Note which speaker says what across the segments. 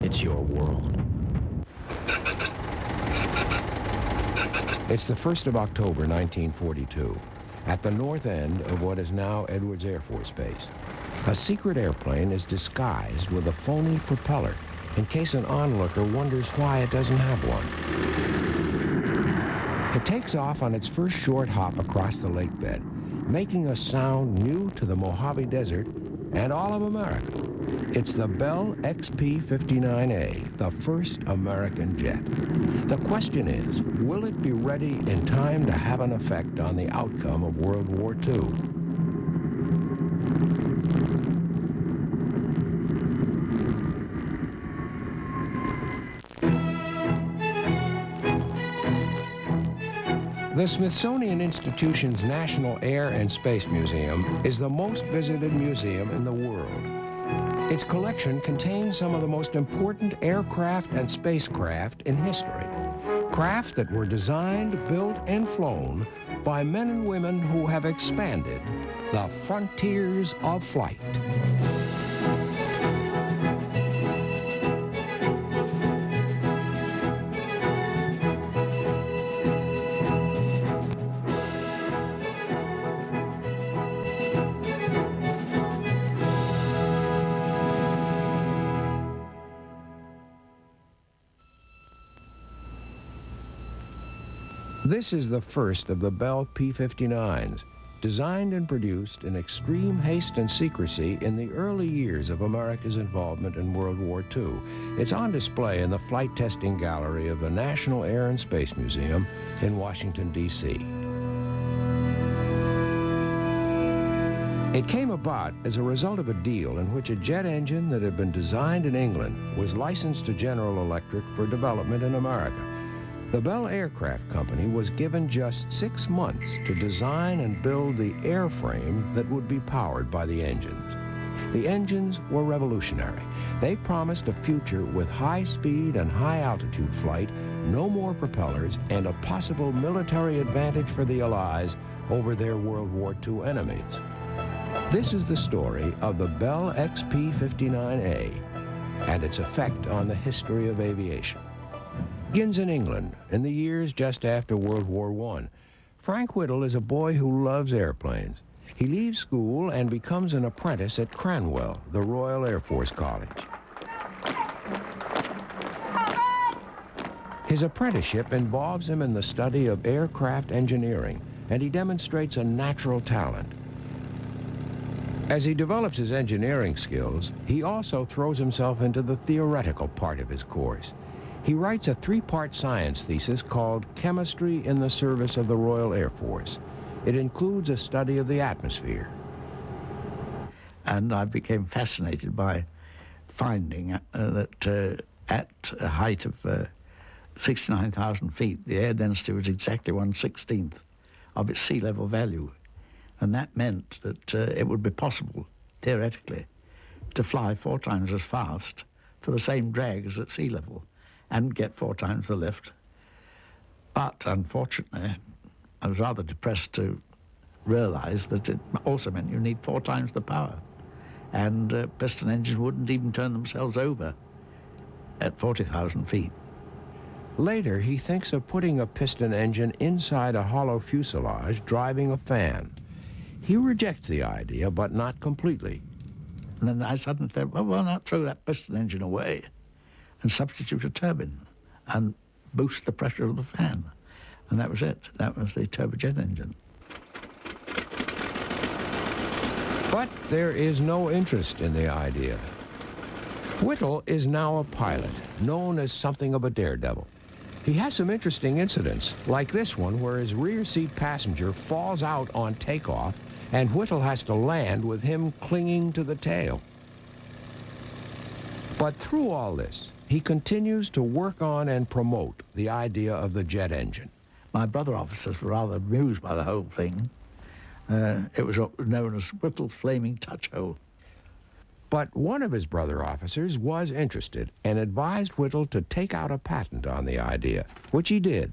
Speaker 1: It's your world.
Speaker 2: It's the 1st of October, 1942, at the north end of what is now Edwards Air Force Base. A secret airplane is disguised with a phony propeller in case an onlooker wonders why it doesn't have one. It takes off on its first short hop across the lake bed, making a sound new to the Mojave Desert and all of America. It's the Bell XP-59A, the first American jet. The question is, will it be ready in time to have an effect on the outcome of World War II? The Smithsonian Institution's National Air and Space Museum is the most visited museum in the world. Its collection contains some of the most important aircraft and spacecraft in history. Craft that were designed, built, and flown by men and women who have expanded the frontiers of flight. This is the first of the Bell P-59s, designed and produced in extreme haste and secrecy in the early years of America's involvement in World War II. It's on display in the flight testing gallery of the National Air and Space Museum in Washington, D.C. It came about as a result of a deal in which a jet engine that had been designed in England was licensed to General Electric for development in America. The Bell Aircraft Company was given just 6 months to design and build the airframe that would be powered by the engines. The engines were revolutionary. They promised a future with high-speed and high-altitude flight, no more propellers, and a possible military advantage for the Allies over their World War II enemies. This is the story of the Bell XP-59A and its effect on the history of aviation. Begins in England in the years just after World War I. Frank Whittle is a boy who loves airplanes. He leaves school and becomes an apprentice at Cranwell, the Royal Air Force College. His apprenticeship involves him in the study of aircraft engineering, and he demonstrates a natural talent. As he develops his engineering skills, he also throws himself into the theoretical part of his course. He writes a 3-part science thesis called Chemistry in the Service of the Royal Air Force. It includes a study of the atmosphere.
Speaker 3: And I became fascinated by finding that at a height of 69,000 feet, the air density was exactly 1/16 of its sea level value. And that meant that it would be possible, theoretically, to fly 4 times as fast for the same drag as at sea level, and get 4 times the lift. But unfortunately, I was rather depressed to realize that it also meant you need 4 times the power. And piston engines wouldn't even turn themselves over at 40,000 feet.
Speaker 2: Later, he thinks of putting a piston engine inside a hollow fuselage driving a fan. He rejects the idea, but not completely.
Speaker 3: And then I suddenly thought, well, why not throw that piston engine away and substitute a turbine and boost the pressure of the fan? And that was it. That was the turbojet engine.
Speaker 2: But there is no interest in the idea. Whittle is now a pilot, known as something of a daredevil. He has some interesting incidents, like this one where his rear seat passenger falls out on takeoff and Whittle has to land with him clinging to the tail. But through all this, he continues to work on and promote the idea of the jet engine.
Speaker 3: My brother officers were rather amused by the whole thing. It was known as Whittle's Flaming Touch Hole.
Speaker 2: But one of his brother officers was interested and advised Whittle to take out a patent on the idea, which he did.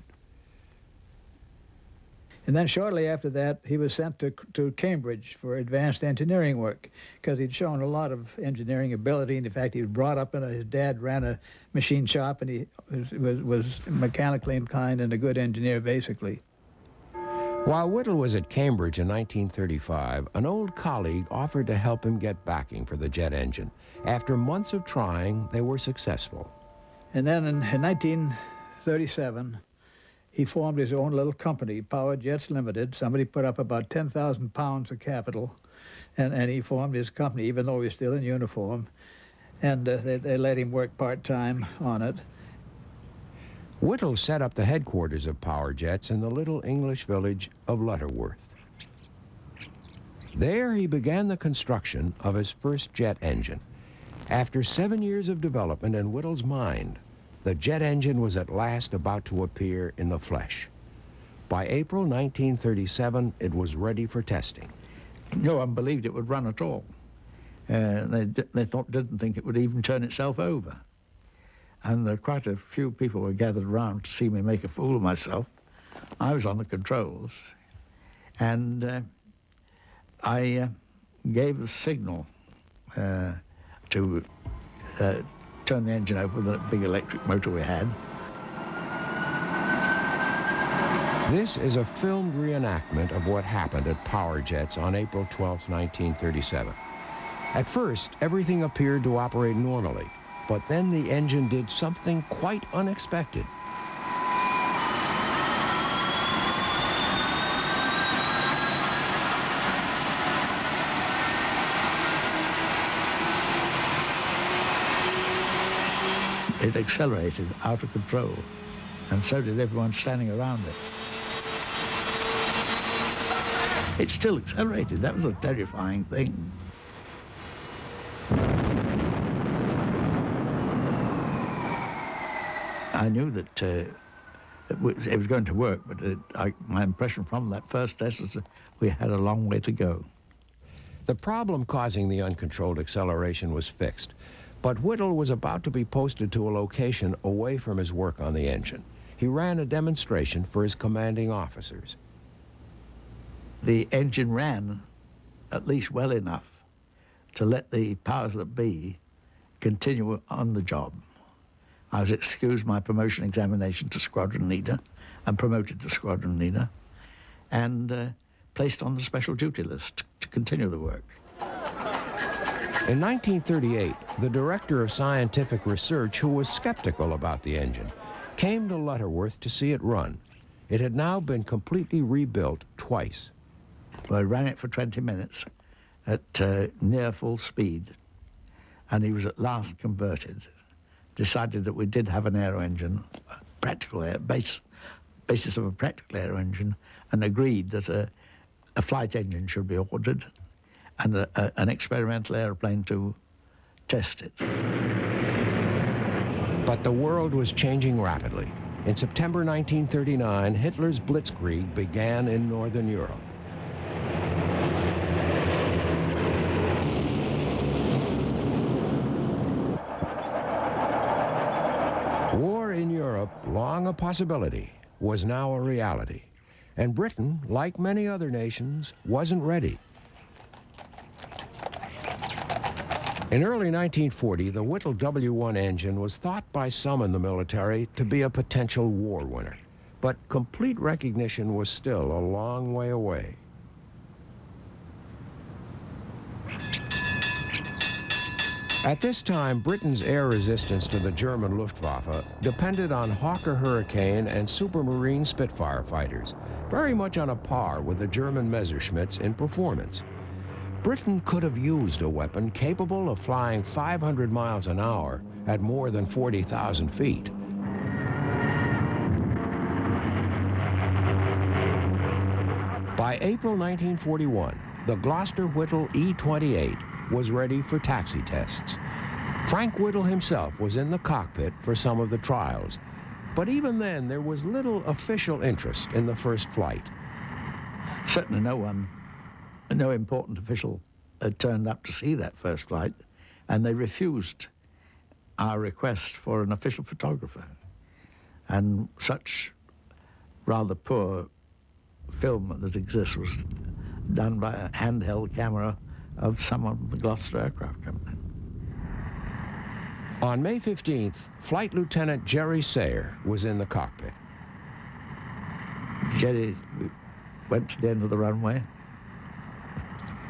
Speaker 1: And then shortly after that, he was sent to Cambridge for advanced engineering work because he'd shown a lot of engineering ability. And in fact, he was brought up in his dad ran a machine shop, and he was mechanically inclined and a good engineer, basically.
Speaker 2: While Whittle was at Cambridge in 1935, an old colleague offered to help him get backing for the jet engine. After months of trying, they were successful.
Speaker 1: And then in 1937, he formed his own little company, Power Jets Limited. Somebody put up about 10,000 pounds of capital, and he formed his company, even though he was still in uniform. And they let him work part-time on it.
Speaker 2: Whittle set up the headquarters of Power Jets in the little English village of Lutterworth. There he began the construction of his first jet engine. After 7 years of development in Whittle's mind, the jet engine was at last about to appear in the flesh. By April 1937, it was ready for testing.
Speaker 3: No one believed it would run at all. They didn't think it would even turn itself over. And quite a few people were gathered around to see me make a fool of myself. I was on the controls, and I gave the signal to turn the engine over with a big electric motor we had.
Speaker 2: This is a filmed reenactment of what happened at Power Jets on April 12, 1937. At first, everything appeared to operate normally, but then the engine did something quite unexpected.
Speaker 3: It accelerated out of control, and so did everyone standing around it. It still accelerated. That was a terrifying thing. I knew that it was going to work, but my impression from that first test is that we had a long way to go.
Speaker 2: The problem causing the uncontrolled acceleration was fixed, but Whittle was about to be posted to a location away from his work on the engine. He ran a demonstration for his commanding officers.
Speaker 3: The engine ran at least well enough to let the powers that be continue on the job. I was excused my promotion examination to squadron leader and promoted to squadron leader, and placed on the special duty list to continue the work.
Speaker 2: In 1938, the director of scientific research, who was skeptical about the engine, came to Lutterworth to see it run. It had now been completely rebuilt twice.
Speaker 3: Well, I ran it for 20 minutes at near full speed, and he was at last converted. Decided that we did have an aero engine, basis of a practical aero engine, and agreed that a flight engine should be ordered and an experimental aeroplane to test it.
Speaker 2: But the world was changing rapidly. In September 1939, Hitler's blitzkrieg began in Northern Europe. War in Europe, long a possibility, was now a reality. And Britain, like many other nations, wasn't ready. In early 1940, the Whittle W1 engine was thought by some in the military to be a potential war winner. But complete recognition was still a long way away. At this time, Britain's air resistance to the German Luftwaffe depended on Hawker Hurricane and Supermarine Spitfire fighters, very much on a par with the German Messerschmitts in performance. Britain could have used a weapon capable of flying 500 miles an hour at more than 40,000 feet. By April 1941, the Gloucester-Whittle E-28 was ready for taxi tests. Frank Whittle himself was in the cockpit for some of the trials, but even then there was little official interest in the first flight.
Speaker 3: Certainly no important official had turned up to see that first flight, and they refused our request for an official photographer. And such rather poor film that exists was done by a handheld camera of someone from the Gloucester Aircraft Company.
Speaker 2: On May 15th, Flight Lieutenant Jerry Sayer was in the cockpit.
Speaker 3: Jerry went to the end of the runway,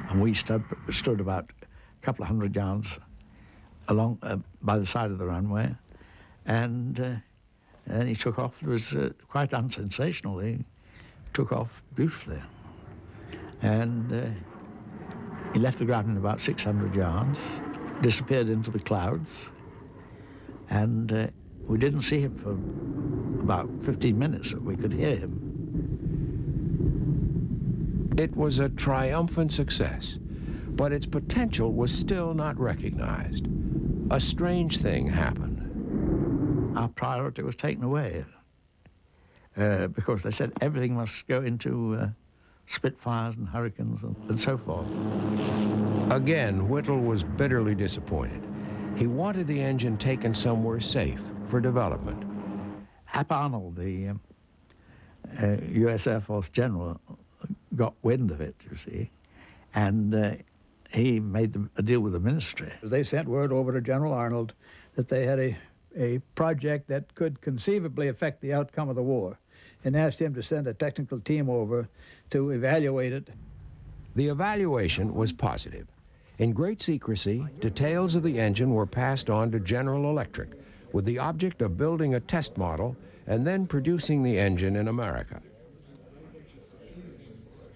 Speaker 3: and we stood about a couple of hundred yards along by the side of the runway, and then he took off. It was quite unsensational. He took off beautifully, and he left the ground in about 600 yards, disappeared into the clouds, and we didn't see him for about 15 minutes. We could hear him.
Speaker 2: It was a triumphant success, but its potential was still not recognized. A strange thing happened.
Speaker 3: Our priority was taken away because they said everything must go into Spitfires and Hurricanes and so forth.
Speaker 2: Again, Whittle was bitterly disappointed. He wanted the engine taken somewhere safe for development.
Speaker 3: Hap Arnold, the U.S. Air Force general, got wind of it, you see, and he made a deal with the ministry.
Speaker 1: They sent word over to General Arnold that they had a project that could conceivably affect the outcome of the war, and asked him to send a technical team over to evaluate it.
Speaker 2: The evaluation was positive. In great secrecy, details of the engine were passed on to General Electric with the object of building a test model and then producing the engine in America.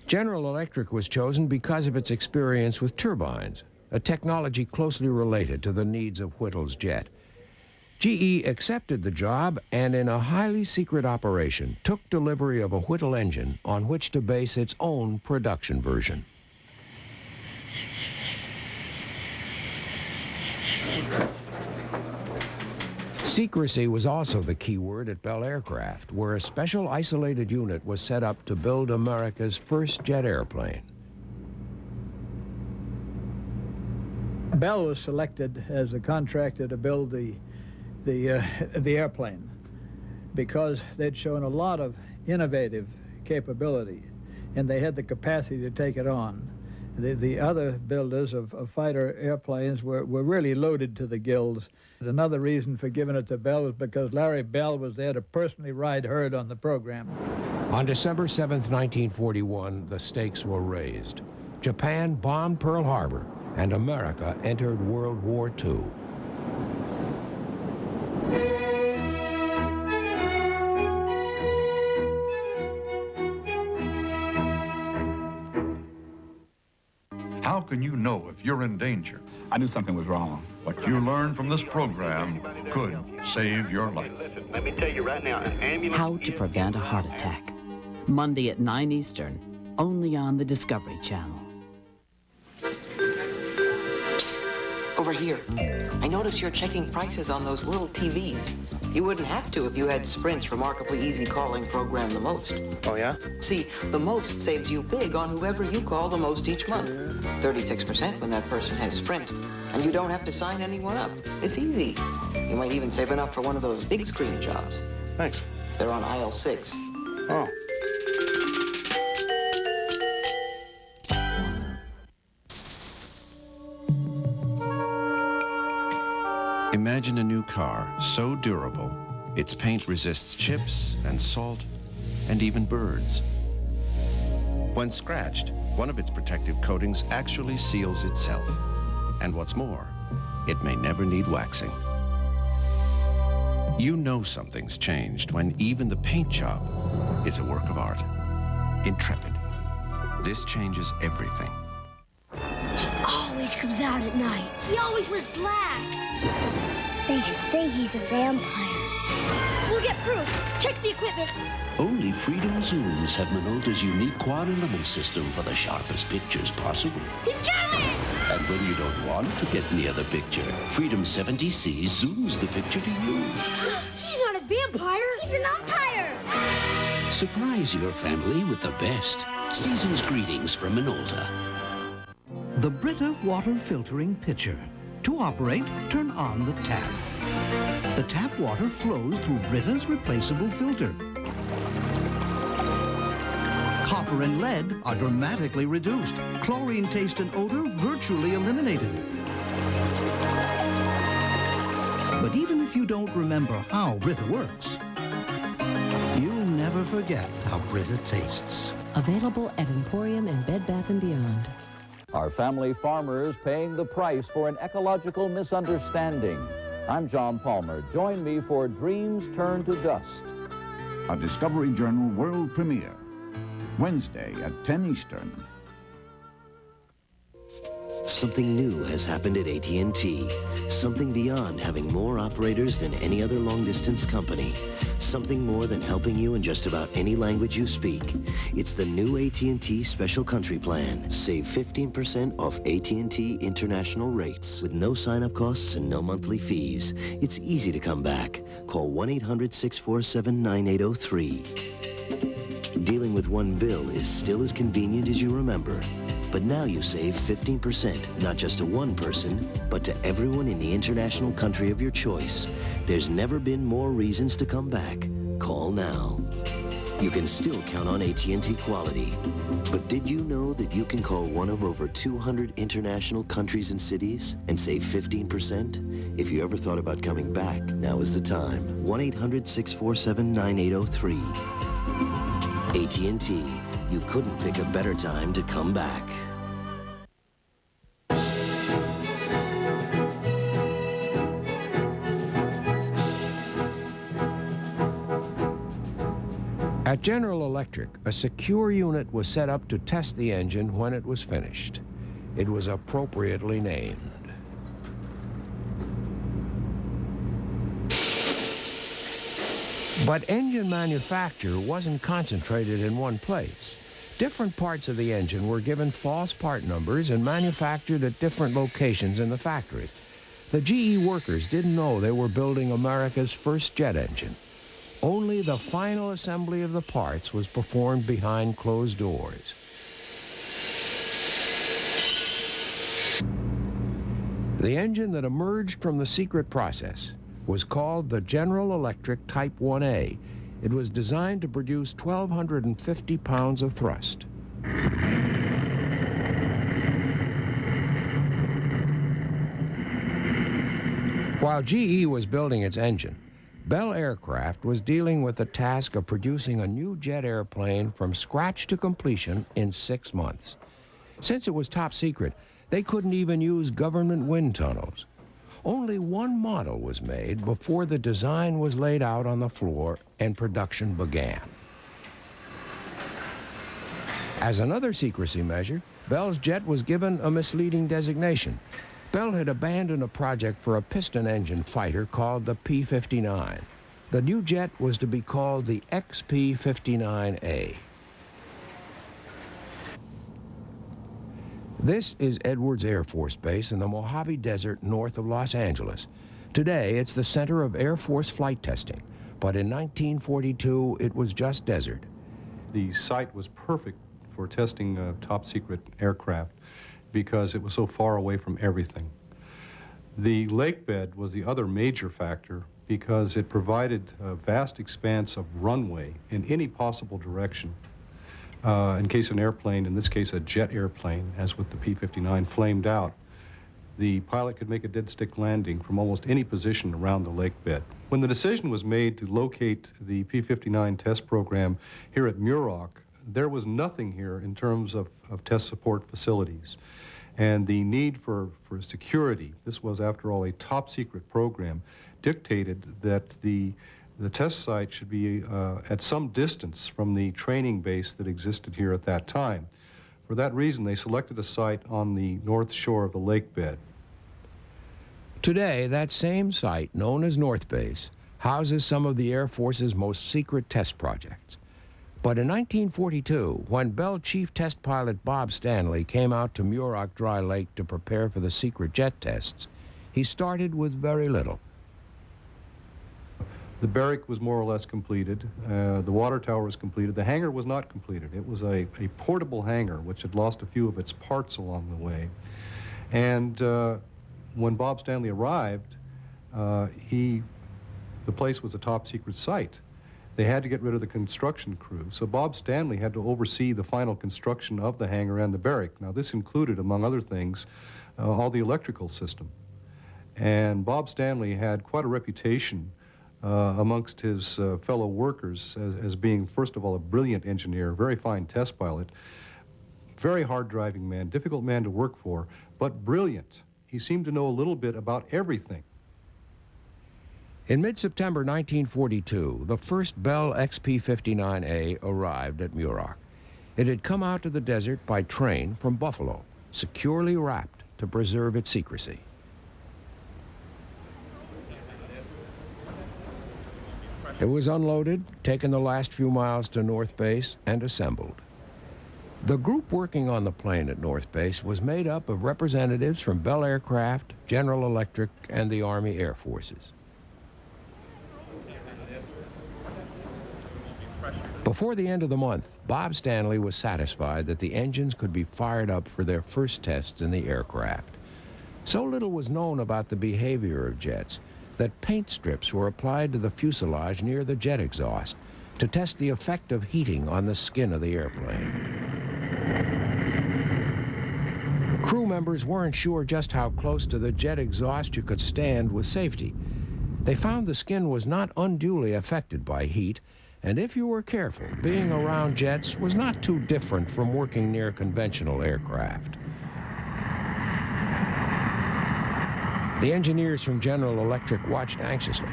Speaker 2: General Electric was chosen because of its experience with turbines, a technology closely related to the needs of Whittle's jet. GE accepted the job and, in a highly secret operation, took delivery of a Whittle engine on which to base its own production version. Secrecy was also the key word at Bell Aircraft, where a special isolated unit was set up to build America's first jet airplane.
Speaker 1: Bell was selected as the contractor to build the airplane because they'd shown a lot of innovative capability, and they had the capacity to take it on. The other builders of fighter airplanes were really loaded to the gills. Another reason for giving it to Bell was because Larry Bell was there to personally ride herd on the program.
Speaker 2: On December 7th, 1941, the stakes were raised. Japan bombed Pearl Harbor, and America entered World War II.
Speaker 4: How can you know if you're in danger?
Speaker 5: I knew something was wrong.
Speaker 4: What you learn from this program could save your life.
Speaker 6: Listen, let me tell you right now, an ambulance...
Speaker 7: How to prevent a heart attack. Monday at 9 Eastern, only on the Discovery Channel.
Speaker 8: Psst, over here. I notice you're checking prices on those little TVs. You wouldn't have to if you had Sprint's remarkably easy calling program, The Most.
Speaker 6: Oh, yeah?
Speaker 8: See, The Most saves you big on whoever you call the most each month. 36% when that person has Sprint. And you don't have to sign anyone up. It's easy. You might even save enough for one of those big screen jobs.
Speaker 6: Thanks.
Speaker 8: They're on aisle 6.
Speaker 6: Oh.
Speaker 9: Imagine a new car so durable, its paint resists chips and salt and even birds. When scratched, one of its protective coatings actually seals itself. And what's more, it may never need waxing. You know something's changed when even the paint job is a work of art. Intrepid. This changes everything.
Speaker 10: He always comes out at night. He always wears black. They say he's a vampire. We'll get proof. Check the equipment.
Speaker 11: Only Freedom Zooms have Minolta's unique quad element system for the sharpest pictures possible.
Speaker 10: He's coming!
Speaker 11: And when you don't want to get near the picture, Freedom 70C zooms the picture to you.
Speaker 10: He's not a vampire. He's an umpire.
Speaker 11: Surprise your family with the best. Season's greetings from Minolta.
Speaker 12: The Brita water filtering pitcher. To operate, turn on the tap. The tap water flows through Brita's replaceable filter. Copper and lead are dramatically reduced. Chlorine taste and odor virtually eliminated. But even if you don't remember how Brita works, you'll never forget how Brita tastes.
Speaker 5: Available at Emporium and Bed Bath & Beyond.
Speaker 13: Are family farmers paying the price for an ecological misunderstanding? I'm John Palmer. Join me for Dreams Turn to Dust.
Speaker 14: A Discovery Journal world premiere, Wednesday at 10 Eastern.
Speaker 15: Something new has happened at AT&T. Something beyond having more operators than any other long-distance company. Something more than helping you in just about any language you speak. It's the new AT&T Special Country Plan. Save 15% off AT&T international rates with no sign-up costs and no monthly fees. It's easy to come back. Call 1-800-647-9803. Dealing with one bill is still as convenient as you remember. But now you save 15%, not just to one person, but to everyone in the international country of your choice. There's never been more reasons to come back. Call now. You can still count on AT&T quality. But did you know that you can call one of over 200 international countries and cities and save 15%? If you ever thought about coming back, now is the time. 1-800-647-9803. AT&T. You couldn't pick a better time to come back.
Speaker 2: At General Electric, a secure unit was set up to test the engine when it was finished. It was appropriately named. But engine manufacture wasn't concentrated in one place. Different parts of the engine were given false part numbers and manufactured at different locations in the factory. The GE workers didn't know they were building America's first jet engine. Only the final assembly of the parts was performed behind closed doors. The engine that emerged from the secret process was called the General Electric Type 1A. It was designed to produce 1,250 pounds of thrust. While GE was building its engine, Bell Aircraft was dealing with the task of producing a new jet airplane from scratch to completion in 6 months. Since it was top secret, they couldn't even use government wind tunnels. Only one model was made before the design was laid out on the floor and production began. As another secrecy measure, Bell's jet was given a misleading designation. Bell had abandoned a project for a piston engine fighter called the P-59. The new jet was to be called the XP-59A. This is Edwards Air Force Base in the Mojave Desert north of Los Angeles. Today, it's the center of Air Force flight testing, but in 1942, it was just desert.
Speaker 16: The site was perfect for testing top-secret aircraft because it was so far away from everything. The lake bed was the other major factor because it provided a vast expanse of runway in any possible direction. In case an airplane, in this case a jet airplane, as with the P-59, flamed out, the pilot could make a dead stick landing from almost any position around the lake bed. When the decision was made to locate the P-59 test program here at Muroc, there was nothing here in terms of test support facilities. And the need for security, this was after all a top secret program, dictated that the test site should be at some distance from the training base that existed here at that time. For that reason, they selected a site on the north shore of the lake bed.
Speaker 2: Today, that same site, known as North Base, houses some of the Air Force's most secret test projects. But in 1942, when Bell Chief Test Pilot Bob Stanley came out to Muroc Dry Lake to prepare for the secret jet tests, he started with very little.
Speaker 16: The barrack was more or less completed. The water tower was completed. The hangar was not completed. It was a portable hangar which had lost a few of its parts along the way. And when Bob Stanley arrived, the place was a top secret site. They had to get rid of the construction crew. So Bob Stanley had to oversee the final construction of the hangar and the barrack. Now, this included, among other things, all the electrical system. And Bob Stanley had quite a reputation amongst his fellow workers as being, first of all, a brilliant engineer, a very fine test pilot, very hard-driving man, difficult man to work for, but brilliant. He seemed to know a little bit about everything.
Speaker 2: In mid-September 1942, the first Bell XP-59A arrived at Muroc. It had come out to the desert by train from Buffalo, securely wrapped to preserve its secrecy. It was unloaded, taken the last few miles to North Base, and assembled. The group working on the plane at North Base was made up of representatives from Bell Aircraft, General Electric, and the Army Air Forces. Before the end of the month, Bob Stanley was satisfied that the engines could be fired up for their first tests in the aircraft. So little was known about the behavior of jets that paint strips were applied to the fuselage near the jet exhaust to test the effect of heating on the skin of the airplane. Crew members weren't sure just how close to the jet exhaust you could stand with safety. They found the skin was not unduly affected by heat, and if you were careful, being around jets was not too different from working near conventional aircraft. The engineers from General Electric watched anxiously.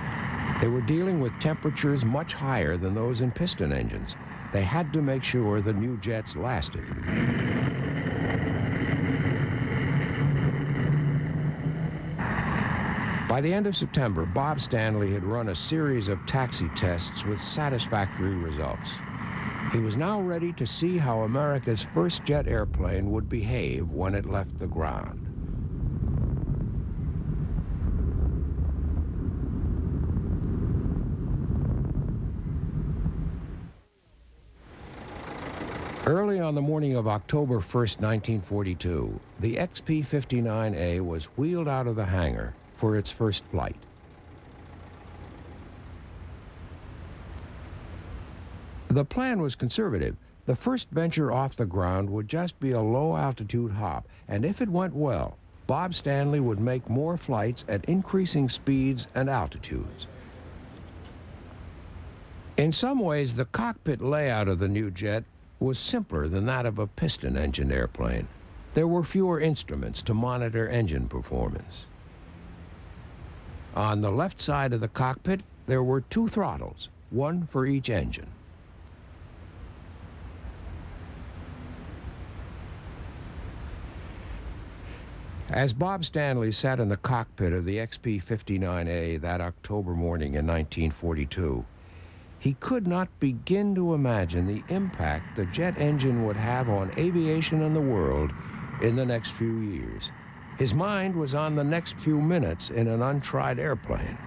Speaker 2: They were dealing with temperatures much higher than those in piston engines. They had to make sure the new jets lasted. By the end of September, Bob Stanley had run a series of taxi tests with satisfactory results. He was now ready to see how America's first jet airplane would behave when it left the ground. Early on the morning of October 1st, 1942, the XP-59A was wheeled out of the hangar for its first flight. The plan was conservative. The first venture off the ground would just be a low-altitude hop, and if it went well, Bob Stanley would make more flights at increasing speeds and altitudes. In some ways, the cockpit layout of the new jet was simpler than that of a piston-engine airplane. There were fewer instruments to monitor engine performance. On the left side of the cockpit, there were two throttles, one for each engine. As Bob Stanley sat in the cockpit of the XP-59A that October morning in 1942, he could not begin to imagine the impact the jet engine would have on aviation and the world in the next few years. His mind was on the next few minutes in an untried airplane.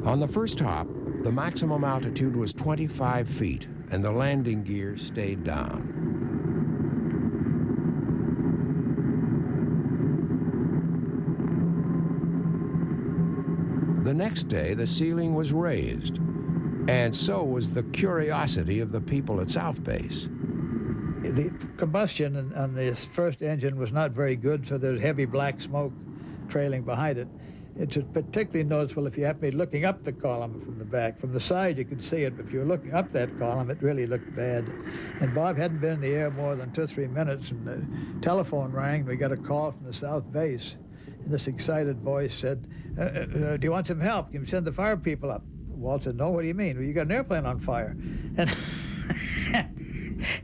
Speaker 2: On the first hop, the maximum altitude was 25 feet, and the landing gear stayed down. The next day, the ceiling was raised, and so was the curiosity of the people at South Base.
Speaker 1: The combustion on this first engine was not very good, so there's heavy black smoke trailing behind it. It's particularly noticeable if you happen to be looking up the column from the back. From the side, you could see it, but if you were looking up that column, it really looked bad. And Bob hadn't been in the air more than 2 or 3 minutes, and the telephone rang. We got a call from the South Base. And this excited voice said, do you want some help? Can you send the fire people up? Walt said, no, what do you mean? Well, you got an airplane on fire. And,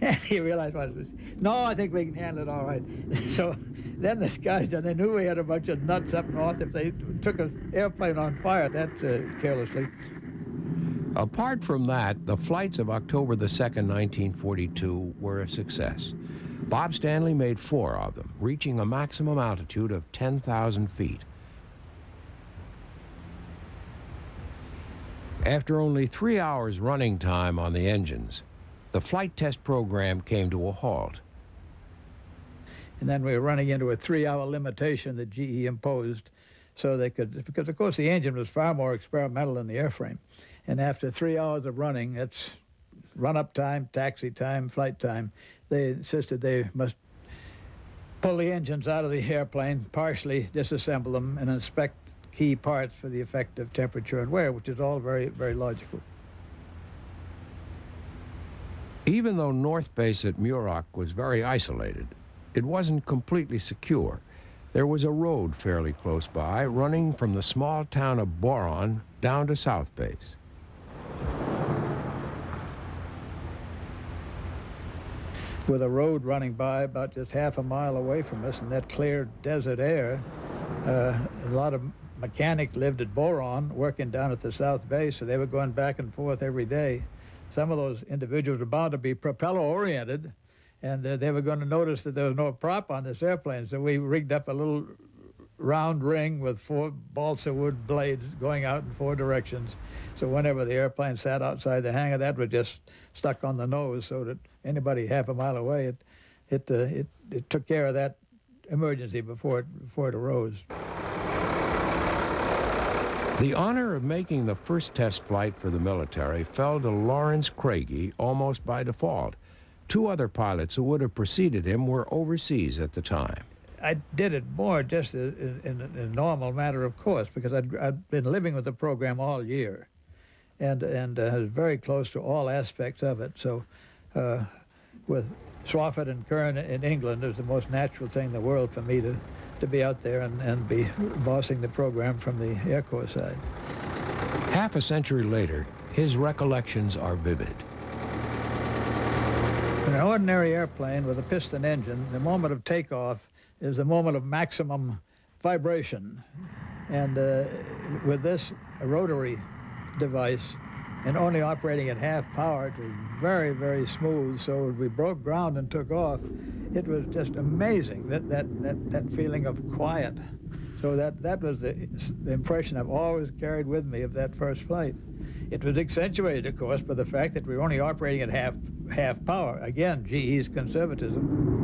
Speaker 1: and he realized what it was. No, I think we can handle it all right. So then the guys, they knew we had a bunch of nuts up north if they took an airplane on fire that carelessly.
Speaker 2: Apart from that, the flights of October the 2nd, 1942 were a success. Bob Stanley made 4 of them, reaching a maximum altitude of 10,000 feet. After only 3 hours running time on the engines, the flight test program came to a halt.
Speaker 1: And then we were running into a 3-hour limitation that GE imposed so they could, because of course the engine was far more experimental than the airframe. And after 3 hours of running, it's run-up time, taxi time, flight time, they insisted they must pull the engines out of the airplane, partially disassemble them, and inspect key parts for the effect of temperature and wear, which is all very, very logical.
Speaker 2: Even though North Base at Muroc was very isolated, it wasn't completely secure. There was a road fairly close by, running from the small town of Boron down to South Base.
Speaker 1: With a road running by about just half a mile away from us, and that clear desert air, a lot of mechanics lived at Boron, working down at the South Base, so they were going back and forth every day. Some of those individuals were bound to be propeller-oriented, and they were going to notice that there was no prop on this airplane, so we rigged up a little round ring with 4 balsa wood blades going out in 4 directions. So whenever the airplane sat outside the hangar, that was just stuck on the nose, so that anybody half a mile away, it took care of that emergency before it arose.
Speaker 2: The honor of making the first test flight for the military fell to Lawrence Craigie almost by default. 2 other pilots who would have preceded him were overseas at the time.
Speaker 1: I did it more just in a normal matter of course, because I'd been living with the program all year, and was very close to all aspects of it. So with Swafford and Kern in England, it was the most natural thing in the world for me to be out there and be bossing the program from the Air Corps side.
Speaker 2: Half a century later, his recollections are vivid.
Speaker 1: In an ordinary airplane with a piston engine, the moment of takeoff is the moment of maximum vibration. And with this rotary device, and only operating at half power, it was very, very smooth. So when we broke ground and took off, it was just amazing, that feeling of quiet. So that was the impression I've always carried with me of that first flight. It was accentuated, of course, by the fact that we were only operating at half power. Again, GE's conservatism.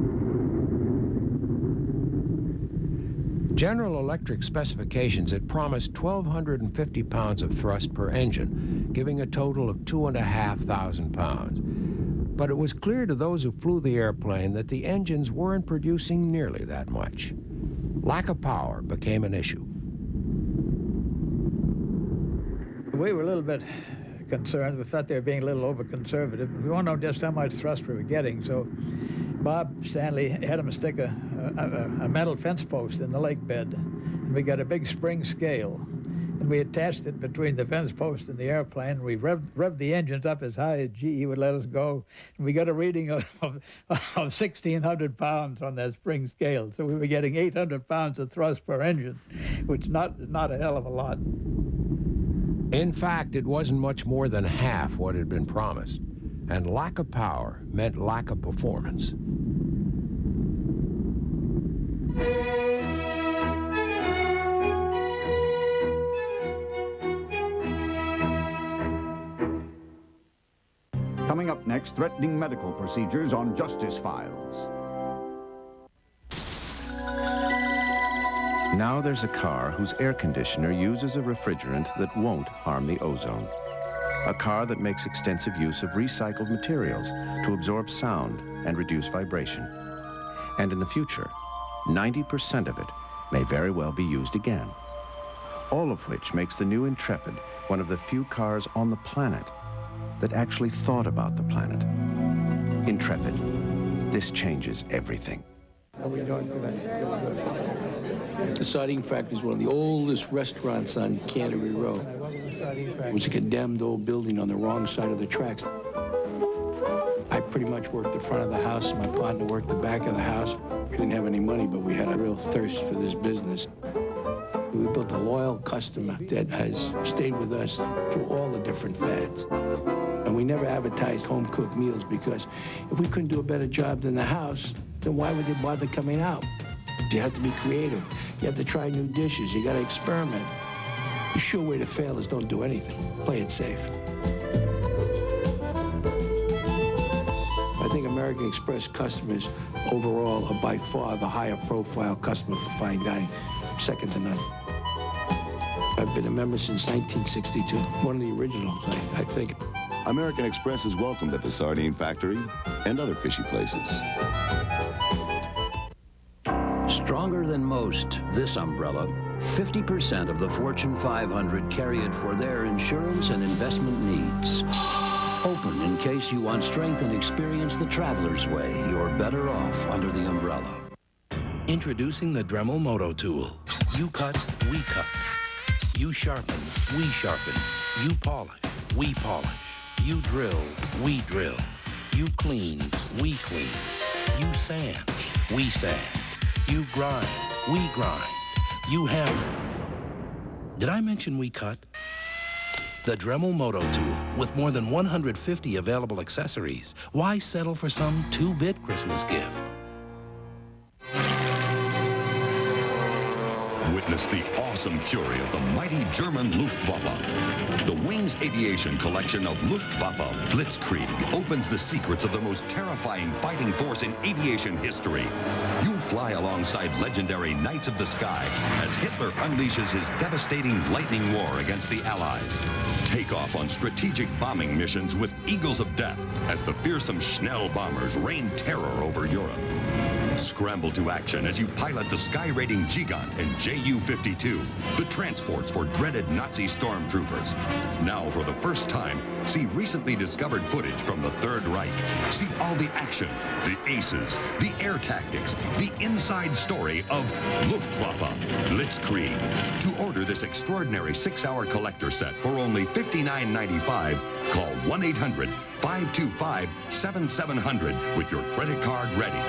Speaker 2: General Electric specifications had promised 1,250 pounds of thrust per engine, giving a total of 2,500 pounds. But it was clear to those who flew the airplane that the engines weren't producing nearly that much. Lack of power became an issue.
Speaker 1: We were a little bit concerned. We thought they were being a little over-conservative. We wanted to know just how much thrust we were getting, so Bob Stanley had him stick a metal fence post in the lake bed, and we got a big spring scale, and we attached it between the fence post and the airplane. We revved the engines up as high as GE would let us go, and we got a reading of 1,600 pounds on that spring scale. So we were getting 800 pounds of thrust per engine, which is not a hell of a lot.
Speaker 2: In fact, it wasn't much more than half what had been promised, and lack of power meant lack of performance.
Speaker 14: Coming up next, threatening medical procedures on Justice Files.
Speaker 9: Now there's a car whose air conditioner uses a refrigerant that won't harm the ozone. A car that makes extensive use of recycled materials to absorb sound and reduce vibration. And in the future, 90% of it may very well be used again. All of which makes the new Intrepid one of the few cars on the planet that actually thought about the planet. Intrepid. This changes everything.
Speaker 17: The Sardine Factory is one of the oldest restaurants on Canterbury Road. It was a condemned old building on the wrong side of the tracks. I pretty much worked the front of the house, and my partner worked the back of the house. We didn't have any money, but we had a real thirst for this business. We built a loyal customer that has stayed with us through all the different fads. And we never advertised home-cooked meals because if we couldn't do a better job than the house, then why would they bother coming out? You have to be creative. You have to try new dishes. You got to experiment. The sure way to fail is don't do anything. Play it safe. I think American Express customers overall are by far the higher profile customer for fine dining, second to none. I've been a member since 1962, one of the originals, I think.
Speaker 18: American Express is welcomed at the Sardine Factory and other fishy places.
Speaker 11: Stronger than most, this umbrella, 50% of the Fortune 500 carry it for their insurance and investment needs. Open in case you want strength and experience the traveler's way. You're better off under the umbrella.
Speaker 19: Introducing the Dremel Moto Tool. You cut, we cut. You sharpen, we sharpen. You polish, we polish. You drill, we drill. You clean, we clean. You sand, we sand. You grind, we grind. You hammer. Did I mention we cut? The Dremel Moto Tool, with more than 150 available accessories. Why settle for some 2-bit Christmas gift?
Speaker 20: Witness the awesome fury of the mighty German Luftwaffe. The Wings Aviation collection of Luftwaffe Blitzkrieg opens the secrets of the most terrifying fighting force in aviation history. You'll fly alongside legendary Knights of the Sky as Hitler unleashes his devastating lightning war against the Allies. Take off on strategic bombing missions with Eagles of Death as the fearsome Schnell bombers rain terror over Europe. Scramble to action as you pilot the sky-rating Gigant and Ju-52, the transports for dreaded Nazi stormtroopers. Now, for the first time, see recently discovered footage from the Third Reich. See all the action, the aces, the air tactics, the inside story of Luftwaffe Blitzkrieg. To order this extraordinary 6-hour collector set for only $59.95, call 1-800-525-7700 with your credit card ready.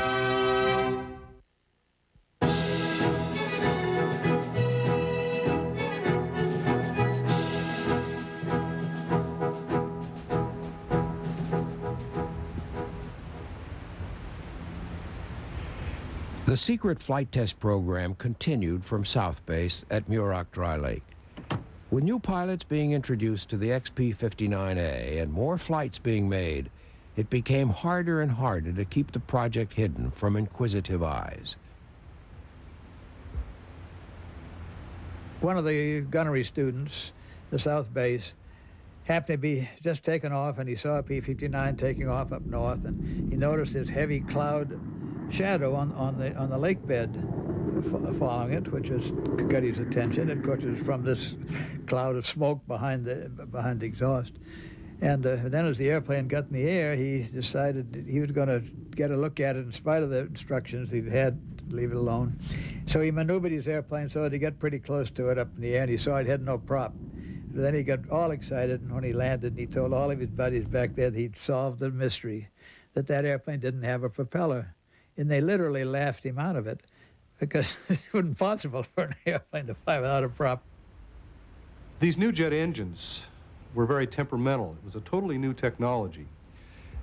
Speaker 2: The secret flight test program continued from South Base at Muroc Dry Lake. With new pilots being introduced to the XP-59A and more flights being made, it became harder and harder to keep the project hidden from inquisitive eyes.
Speaker 1: One of the gunnery students, the South Base, happened to be just taking off, and he saw a P-59 taking off up north, and he noticed this heavy cloud shadow on the lake bed following it, which got his attention. Of course, it was from this cloud of smoke behind the exhaust. And then as the airplane got in the air, he decided he was going to get a look at it in spite of the instructions he'd had to leave it alone. So he maneuvered his airplane so that he got pretty close to it up in the air, and he saw it had no prop. But then he got all excited, and when he landed, he told all of his buddies back there that he'd solved the mystery, that airplane didn't have a propeller. And they literally laughed him out of it because it wasn't possible for an airplane to fly without a prop.
Speaker 16: These new jet engines were very temperamental. It was a totally new technology.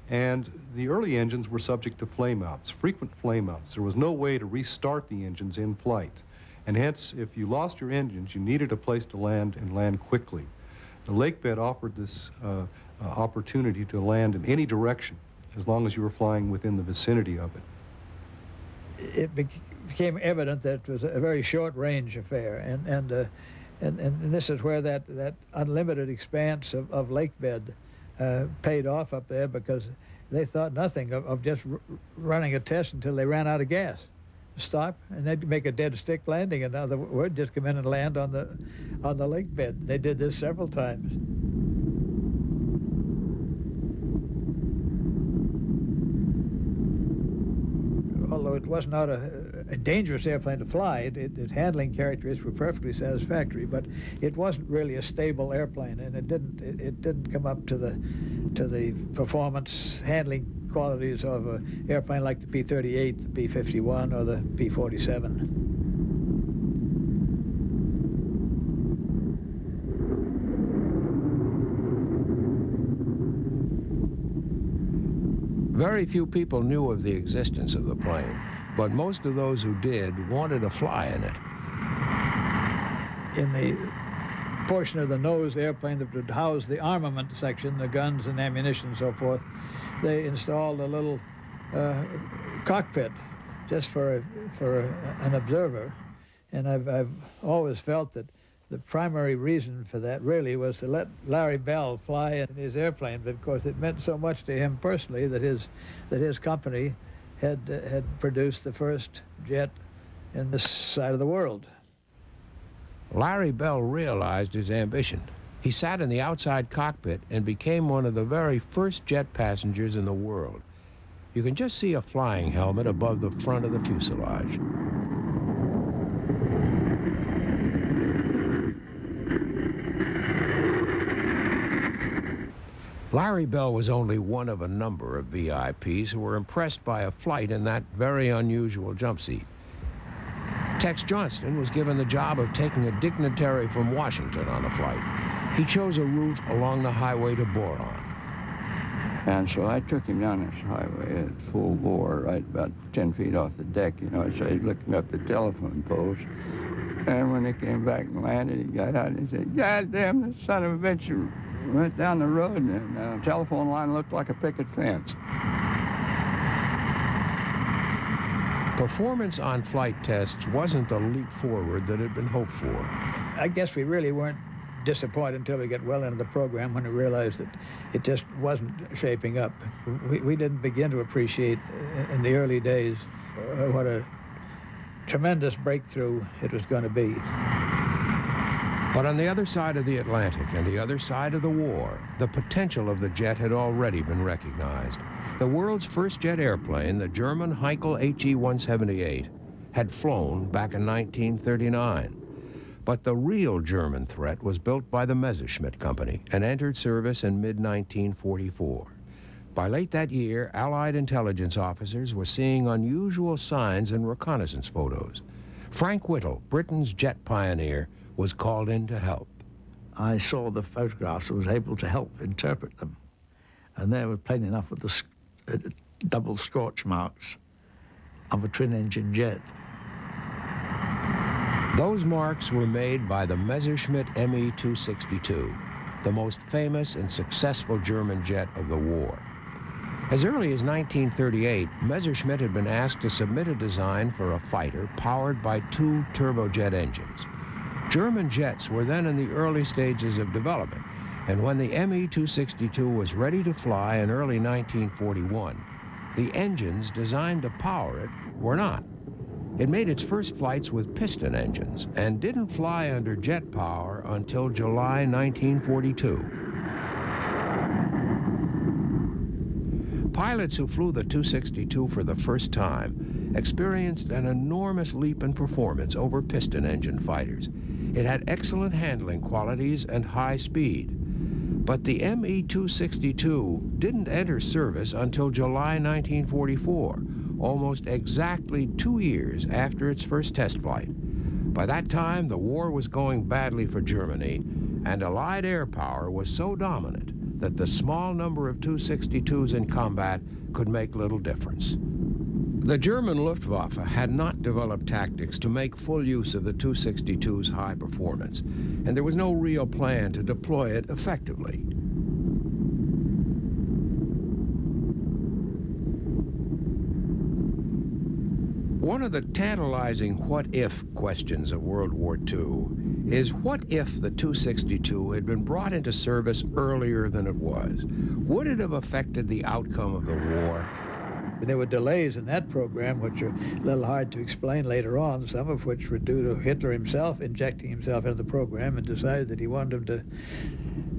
Speaker 16: And the early engines were subject to flameouts, frequent flameouts. There was no way to restart the engines in flight. And hence, if you lost your engines, you needed a place to land and land quickly. The lake bed offered this opportunity to land in any direction as long as you were flying within the vicinity of it.
Speaker 1: It became evident that it was a very short-range affair, and this is where that unlimited expanse of lake bed paid off up there, because they thought nothing of just running a test until they ran out of gas. Stop, and they'd make a dead stick landing. In other words, just come in and land on the lake bed. They did this several times. Although it was not a dangerous airplane to fly, its handling characteristics were perfectly satisfactory, but it wasn't really a stable airplane, and it didn't come up to the performance handling qualities of an airplane like the P-38, the P-51, or the P-47.
Speaker 2: Very few people knew of the existence of the plane, but most of those who did wanted to fly in it.
Speaker 1: In the portion of the nose airplane that would house the armament section, the guns and ammunition and so forth, they installed a little cockpit just for an observer. And I've always felt that the primary reason for that really was to let Larry Bell fly in his airplane, but of course it meant so much to him personally that his company had produced the first jet in this side of the world.
Speaker 2: Larry Bell realized his ambition. He sat in the outside cockpit and became one of the very first jet passengers in the world. You can just see a flying helmet above the front of the fuselage. Larry Bell was only one of a number of VIPs who were impressed by a flight in that very unusual jump seat. Tex Johnston was given the job of taking a dignitary from Washington on a flight. He chose a route along the highway to Boron.
Speaker 21: And so I took him down this highway at full bore, right about 10 feet off the deck, you know, so he's looking up the telephone poles. And when he came back and landed, he got out and he said, "God damn, this son of a bitch went down the road and the telephone line looked like a picket fence."
Speaker 2: Performance on flight tests wasn't the leap forward that had been hoped for.
Speaker 1: I guess we really weren't disappointed until we got well into the program when we realized that it just wasn't shaping up. We didn't begin to appreciate in the early days what a tremendous breakthrough it was going to be.
Speaker 2: But on the other side of the Atlantic and the other side of the war, the potential of the jet had already been recognized. The world's first jet airplane, the German Heinkel HE-178, had flown back in 1939. But the real German threat was built by the Messerschmitt Company and entered service in mid-1944. By late that year, Allied intelligence officers were seeing unusual signs in reconnaissance photos. Frank Whittle, Britain's jet pioneer, was called in to help.
Speaker 3: I saw the photographs and was able to help interpret them. And there were plain enough with the double scorch marks of a twin-engine jet.
Speaker 2: Those marks were made by the Messerschmitt Me-262, the most famous and successful German jet of the war. As early as 1938, Messerschmitt had been asked to submit a design for a fighter powered by 2 turbojet engines. German jets were then in the early stages of development, and when the Me-262 was ready to fly in early 1941, the engines designed to power it were not. It made its first flights with piston engines and didn't fly under jet power until July 1942. Pilots who flew the 262 for the first time experienced an enormous leap in performance over piston engine fighters. It had excellent handling qualities and high speed. But the Me-262 didn't enter service until July 1944, almost exactly 2 years after its first test flight. By that time, the war was going badly for Germany, and Allied air power was so dominant that the small number of 262s in combat could make little difference. The German Luftwaffe had not developed tactics to make full use of the 262's high performance, and there was no real plan to deploy it effectively. One of the tantalizing what-if questions of World War II is what if the 262 had been brought into service earlier than it was? Would it have affected the outcome of the war?
Speaker 1: There were delays in that program which are a little hard to explain later on, some of which were due to Hitler himself injecting himself into the program and decided that he wanted them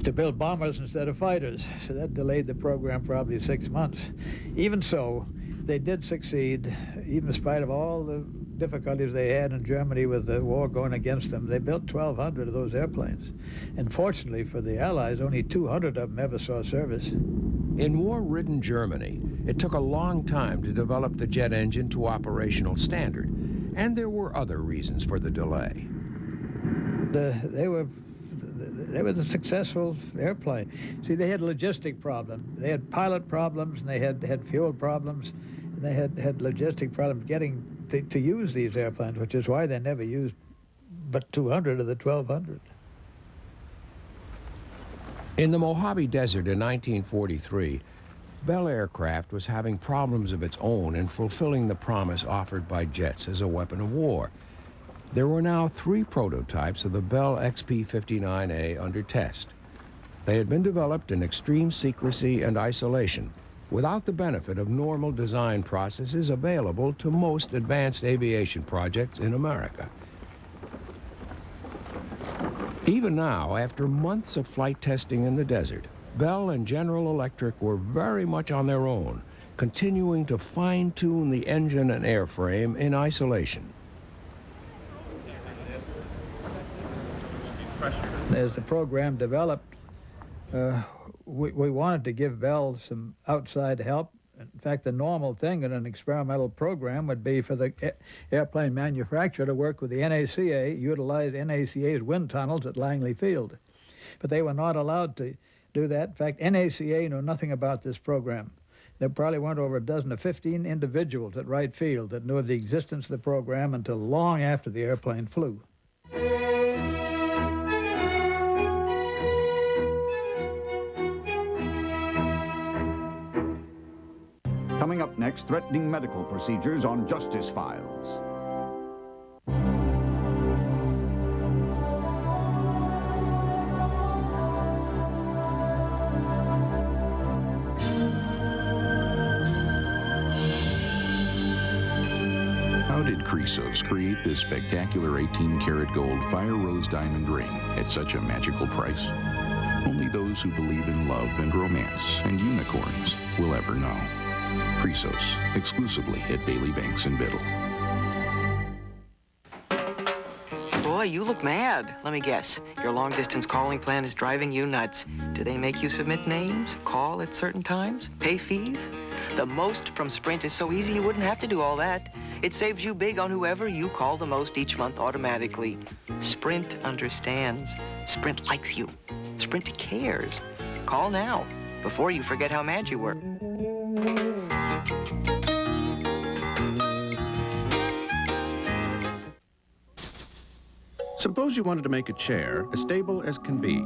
Speaker 1: to build bombers instead of fighters. So that delayed the program probably 6 months. Even so, they did succeed, even in spite of all the difficulties they had in Germany with the war going against them. They built 1,200 of those airplanes. And fortunately for the Allies, only 200 of them ever saw service.
Speaker 2: In war-ridden Germany, it took a long time to develop the jet engine to operational standard, and there were other reasons for the delay.
Speaker 1: They were the successful airplane. See, they had logistic problems. They had pilot problems, and they had fuel problems, and they had logistic problems getting to use these airplanes, which is why they never used but 200 of the 1,200.
Speaker 2: In the Mojave Desert in 1943, Bell Aircraft was having problems of its own in fulfilling the promise offered by jets as a weapon of war. There were now 3 prototypes of the Bell XP-59A under test. They had been developed in extreme secrecy and isolation, without the benefit of normal design processes available to most advanced aviation projects in America. Even now, after months of flight testing in the desert, Bell and General Electric were very much on their own, continuing to fine-tune the engine and airframe in isolation.
Speaker 1: As the program developed, we wanted to give Bell some outside help. In fact, the normal thing in an experimental program would be for the airplane manufacturer to work with the NACA, utilize NACA's wind tunnels at Langley Field. But they were not allowed to do that. In fact, NACA knew nothing about this program. There probably weren't over a dozen or 15 individuals at Wright Field that knew of the existence of the program until long after the airplane flew.
Speaker 14: Coming up next, threatening medical procedures on Justice Files.
Speaker 4: How did Chrysos create this spectacular 18-karat gold fire rose diamond ring at such a magical price? Only those who believe in love and romance and unicorns will ever know. Chrysos, exclusively at Bailey Banks in Biddle.
Speaker 8: Boy, you look mad. Let me guess. Your long-distance calling plan is driving you nuts. Do they make you submit names, call at certain times, pay fees? The most from Sprint is so easy you wouldn't have to do all that. It saves you big on whoever you call the most each month automatically. Sprint understands. Sprint likes you. Sprint cares. Call now, before you forget how mad you were.
Speaker 9: Suppose you wanted to make a chair as stable as can be.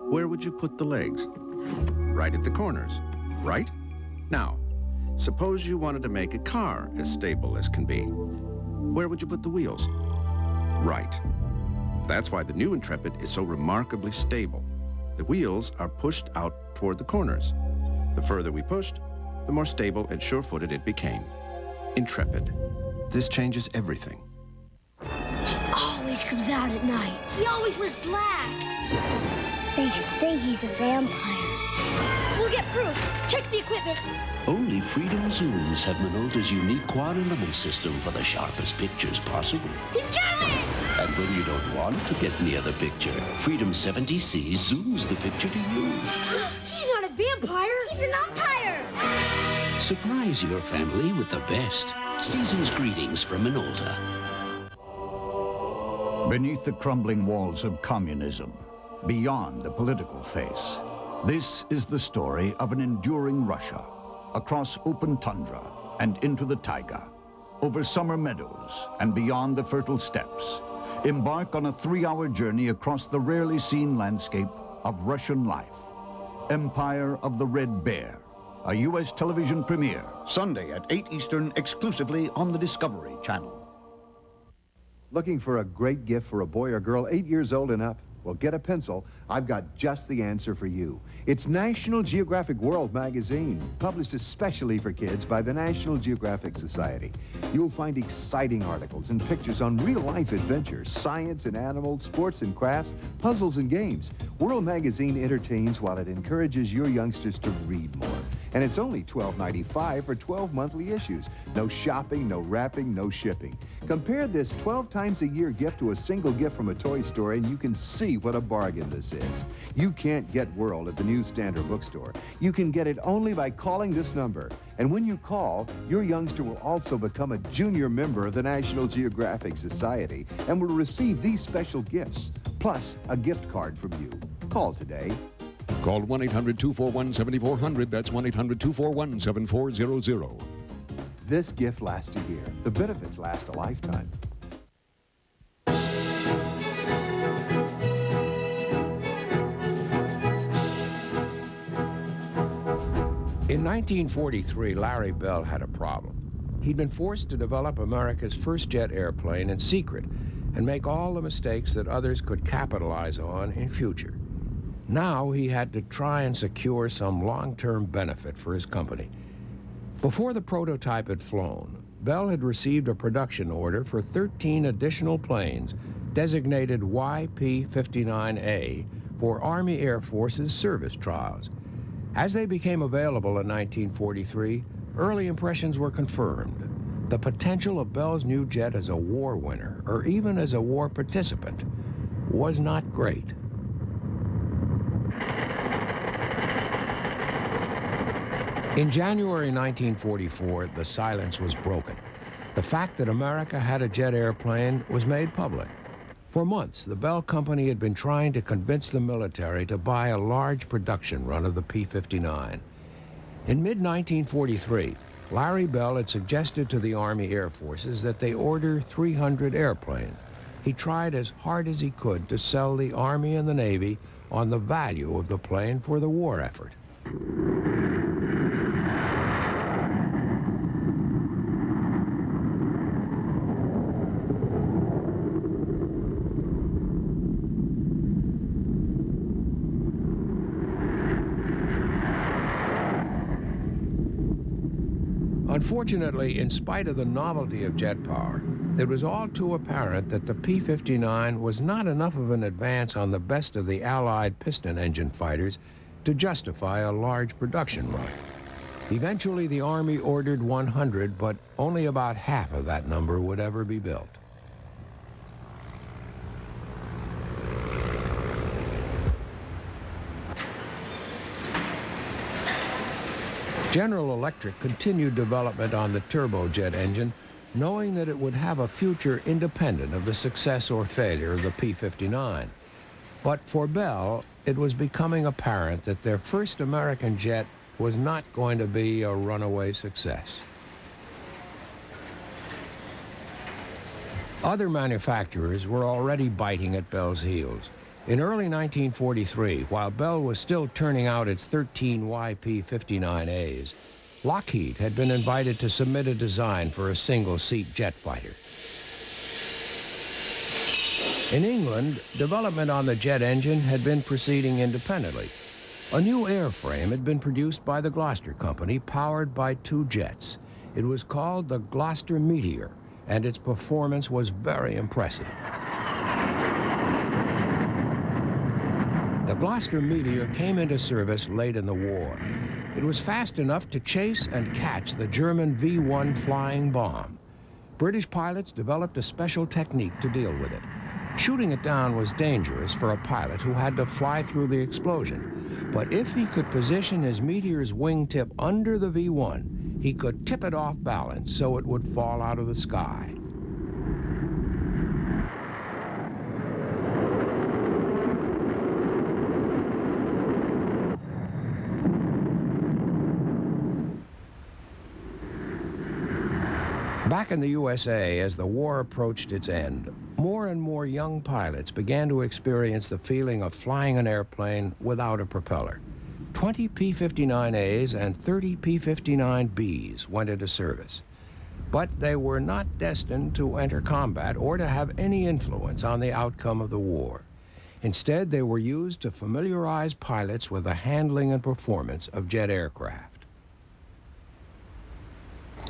Speaker 9: Where would you put the legs? Right at the corners, right? Now, suppose you wanted to make a car as stable as can be. Where would you put the wheels? Right. That's why the new Intrepid is so remarkably stable. The wheels are pushed out toward the corners. The further we pushed, the more stable and sure-footed it became. Intrepid. This changes everything.
Speaker 10: He always comes out at night. He always wears black. They say he's a vampire. We'll get proof. Check the equipment.
Speaker 22: Only Freedom Zooms have Minolta's unique quad-element system for the sharpest pictures possible.
Speaker 10: He's got it!
Speaker 22: And when you don't want to get near the picture, Freedom 70C zooms the picture to you.
Speaker 10: He's not a vampire. He's an umpire.
Speaker 22: Surprise your family with the best. Season's greetings from Minolta.
Speaker 14: Beneath the crumbling walls of communism, beyond the political face, this is the story of an enduring Russia, across open tundra and into the taiga, over summer meadows and beyond the fertile steppes. Embark on a 3-hour journey across the rarely seen landscape of Russian life. Empire of the Red Bear, a U.S. television premiere, Sunday at 8 Eastern, exclusively on the Discovery Channel.
Speaker 23: Looking for a great gift for a boy or girl 8 years old and up? Well, get a pencil. I've got just the answer for you. It's National Geographic World magazine, published especially for kids by the National Geographic Society. You'll find exciting articles and pictures on real-life adventures, science and animals, sports and crafts, puzzles and games. World magazine entertains while it encourages your youngsters to read more. And it's only $12.95 for 12 monthly issues. No shopping, no wrapping, no shipping. Compare this 12 times a year gift to a single gift from a toy store and you can see what a bargain this is. You can't get World at the newsstand or bookstore. You can get it only by calling this number. And when you call, your youngster will also become a junior member of the National Geographic Society and will receive these special gifts, plus a gift card from you. Call today.
Speaker 24: Call 1-800-241-7400. That's 1-800-241-7400.
Speaker 23: This gift lasts a year. The benefits last a lifetime.
Speaker 2: In 1943, Larry Bell had a problem. He'd been forced to develop America's first jet airplane in secret and make all the mistakes that others could capitalize on in future. Now he had to try and secure some long-term benefit for his company. Before the prototype had flown, Bell had received a production order for 13 additional planes designated YP-59A for Army Air Force's service trials. As they became available in 1943, early impressions were confirmed. The potential of Bell's new jet as a war winner, or even as a war participant, was not great. In January 1944, the silence was broken. The fact that America had a jet airplane was made public. For months, the Bell Company had been trying to convince the military to buy a large production run of the P-59. In mid-1943, Larry Bell had suggested to the Army Air Forces that they order 300 airplanes. He tried as hard as he could to sell the Army and the Navy on the value of the plane for the war effort. Unfortunately, in spite of the novelty of jet power, it was all too apparent that the P-59 was not enough of an advance on the best of the Allied piston engine fighters to justify a large production run. Eventually, the Army ordered 100, but only about half of that number would ever be built. General Electric continued development on the turbojet engine, knowing that it would have a future independent of the success or failure of the P-59. But for Bell, it was becoming apparent that their first American jet was not going to be a runaway success. Other manufacturers were already biting at Bell's heels. In early 1943, while Bell was still turning out its 13 YP-59As, Lockheed had been invited to submit a design for a single-seat jet fighter. In England, development on the jet engine had been proceeding independently. A new airframe had been produced by the Gloucester Company, powered by 2 jets. It was called the Gloucester Meteor, and its performance was very impressive. The Gloucester Meteor came into service late in the war. It was fast enough to chase and catch the German V-1 flying bomb. British pilots developed a special technique to deal with it. Shooting it down was dangerous for a pilot who had to fly through the explosion. But if he could position his Meteor's wingtip under the V-1, he could tip it off balance so it would fall out of the sky. Back in the USA, as the war approached its end, more and more young pilots began to experience the feeling of flying an airplane without a propeller. 20 P-59As and 30 P-59Bs went into service. But they were not destined to enter combat or to have any influence on the outcome of the war. Instead, they were used to familiarize pilots with the handling and performance of jet aircraft.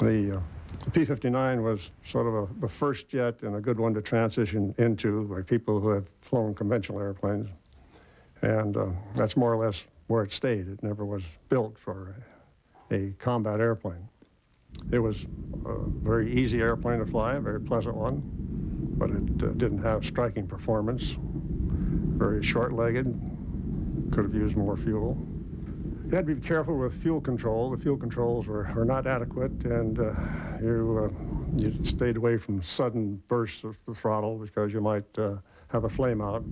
Speaker 5: The P-59 was sort of the first jet and a good one to transition into by people who had flown conventional airplanes. And that's more or less where it stayed. It never was built for a combat airplane. It was a very easy airplane to fly, a very pleasant one, but it didn't have striking performance. Very short-legged, could have used more fuel. You had to be careful with fuel control. The fuel controls were not adequate, and you stayed away from sudden bursts of the throttle because you might have a flame out.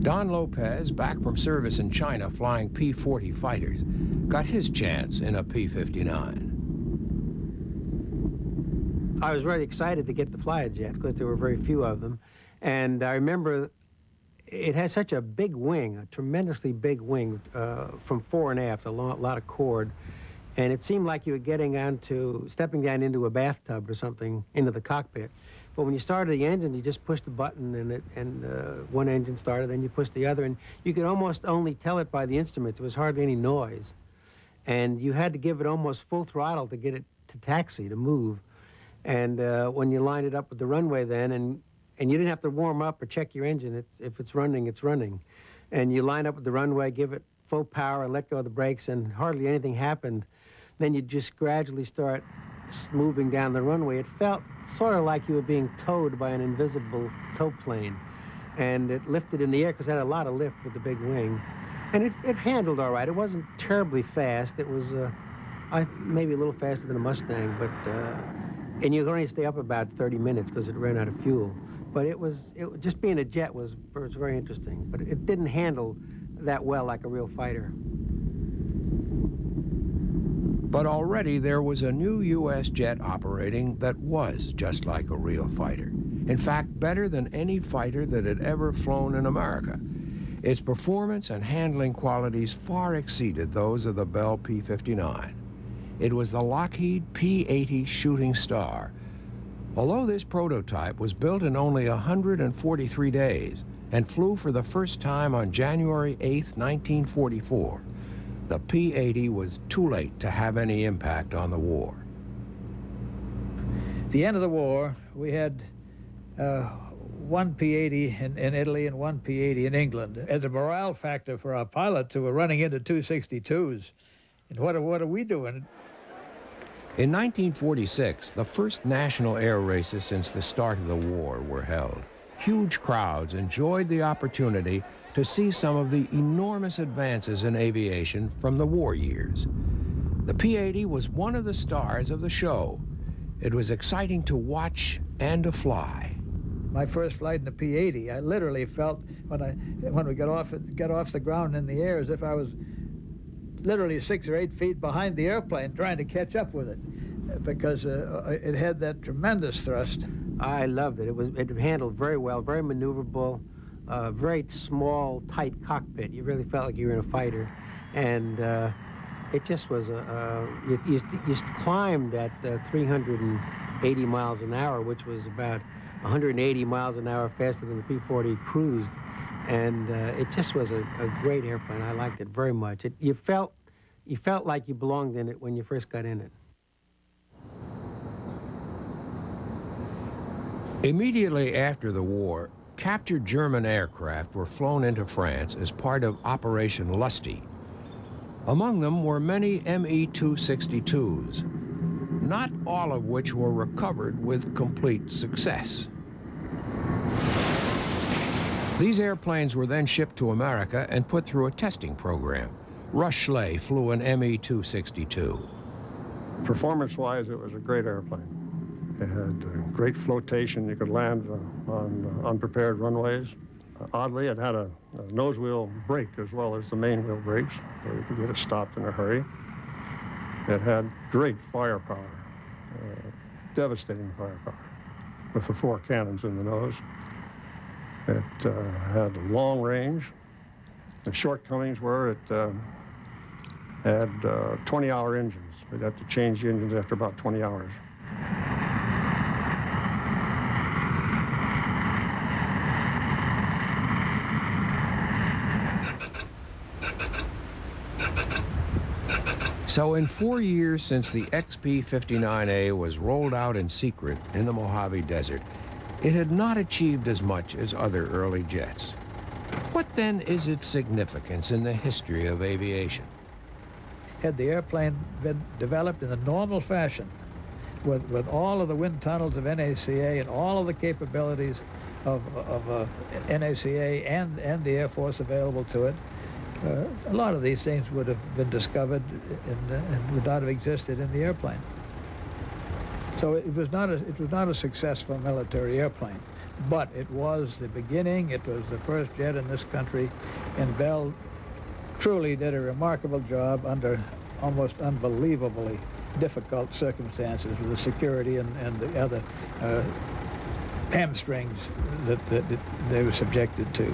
Speaker 2: Don Lopez, back from service in China flying P-40 fighters, got his chance in a P-59.
Speaker 6: I was really excited to get to fly a jet because there were very few of them. And I remember it has such a big wing, a tremendously big wing from fore and aft, a lot of chord. And it seemed like you were stepping down into a bathtub or something, into the cockpit. But when you started the engine, you just pushed the button and one engine started, then you pushed the other, and you could almost only tell it by the instruments. There was hardly any noise. And you had to give it almost full throttle to get it to taxi, to move. And when you lined it up with the runway then, and you didn't have to warm up or check your engine. If it's running, it's running. And you line up with the runway, give it full power, and let go of the brakes, and hardly anything happened. Then you just gradually start moving down the runway. It felt sort of like you were being towed by an invisible tow plane. And it lifted in the air because it had a lot of lift with the big wing. And it handled all right. It wasn't terribly fast. It was maybe a little faster than a Mustang, but and you could only stay up about 30 minutes because it ran out of fuel. But just being a jet was very interesting. But it didn't handle that well like a real fighter.
Speaker 2: But already there was a new U.S. jet operating that was just like a real fighter. In fact, better than any fighter that had ever flown in America. Its performance and handling qualities far exceeded those of the Bell P-59. It was the Lockheed P-80 Shooting Star. Although this prototype was built in only 143 days and flew for the first time on January 8, 1944, the P-80 was too late to have any impact on the war.
Speaker 1: At the end of the war, we had one P-80 in Italy and one P-80 in England. As a morale factor for our pilots who were running into 262s. And what are we doing?
Speaker 2: In 1946, the first national air races since the start of the war were held. Huge crowds enjoyed the opportunity to see some of the enormous advances in aviation from the war years. The P-80 was one of the stars of the show. It was exciting to watch and to fly.
Speaker 1: My first flight in the P-80, I literally felt when we got off the ground in the air as if I was literally 6 or 8 feet behind the airplane trying to catch up with it because it had that tremendous thrust.
Speaker 6: I loved it. It handled very well, very maneuverable, very small, tight cockpit. You really felt like you were in a fighter. And it just was you climbed at 380 miles an hour, which was about 180 miles an hour faster than the P-40 cruised. And it just was a great airplane. I liked it very much. You felt like you belonged in it when you first got in it.
Speaker 2: Immediately after the war, captured German aircraft were flown into France as part of Operation Lusty. Among them were many Me-262s, not all of which were recovered with complete success. These airplanes were then shipped to America and put through a testing program. Rush Schley flew an Me-262.
Speaker 5: Performance-wise, it was a great airplane. It had great flotation. You could land on unprepared runways. Oddly, it had a nose wheel brake as well as the main wheel brakes, so you could get it stopped in a hurry. It had great firepower, devastating firepower, with the 4 cannons in the nose. It had long range. The shortcomings were it had 20-hour engines. We'd have to change the engines after about 20 hours.
Speaker 2: So in 4 years since the XP-59A was rolled out in secret in the Mojave Desert, it had not achieved as much as other early jets. What then is its significance in the history of aviation?
Speaker 1: Had the airplane been developed in a normal fashion, with all of the wind tunnels of NACA and all of the capabilities of NACA and the Air Force available to it, a lot of these things would have been discovered and would not have existed in the airplane. So it was not a successful military airplane, but it was the beginning. It was the first jet in this country, and Bell truly did a remarkable job under almost unbelievably difficult circumstances with the security and the other hamstrings that they were subjected to.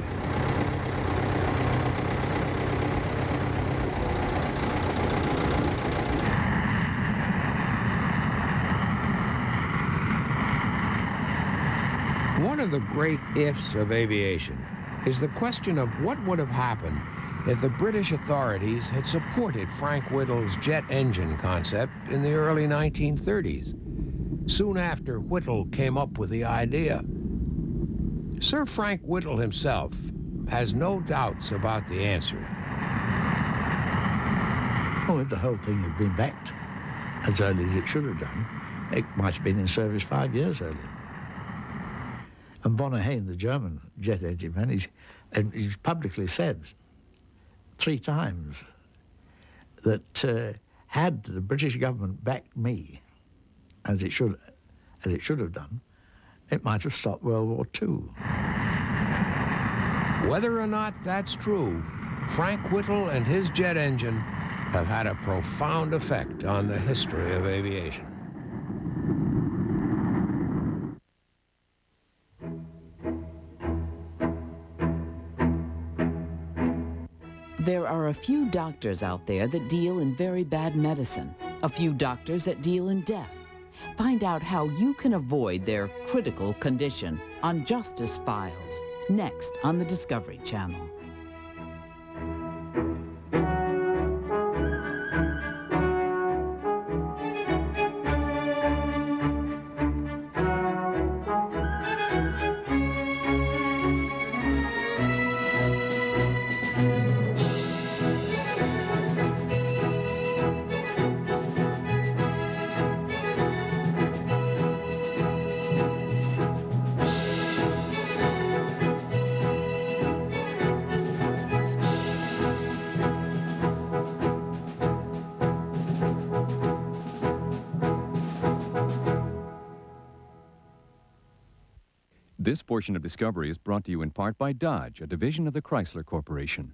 Speaker 2: of the great ifs of aviation is the question of what would have happened if the British authorities had supported Frank Whittle's jet engine concept in the early 1930s, soon after Whittle came up with the idea. Sir Frank Whittle himself has no doubts about the answer.
Speaker 3: Oh, if the whole thing had been backed as early as it should have done, it might have been in service 5 years earlier. And von Hayne, the German jet engine man, he's publicly said 3 times that had the British government backed me, as it should have done, it might have stopped World War II.
Speaker 2: Whether or not that's true, Frank Whittle and his jet engine have had a profound effect on the history of aviation.
Speaker 7: There are a few doctors out there that deal in very bad medicine, a few doctors that deal in death. Find out how you can avoid their critical condition on Justice Files, next on the Discovery Channel.
Speaker 12: This portion of Discovery is brought to you in part by Dodge, a division of the Chrysler Corporation.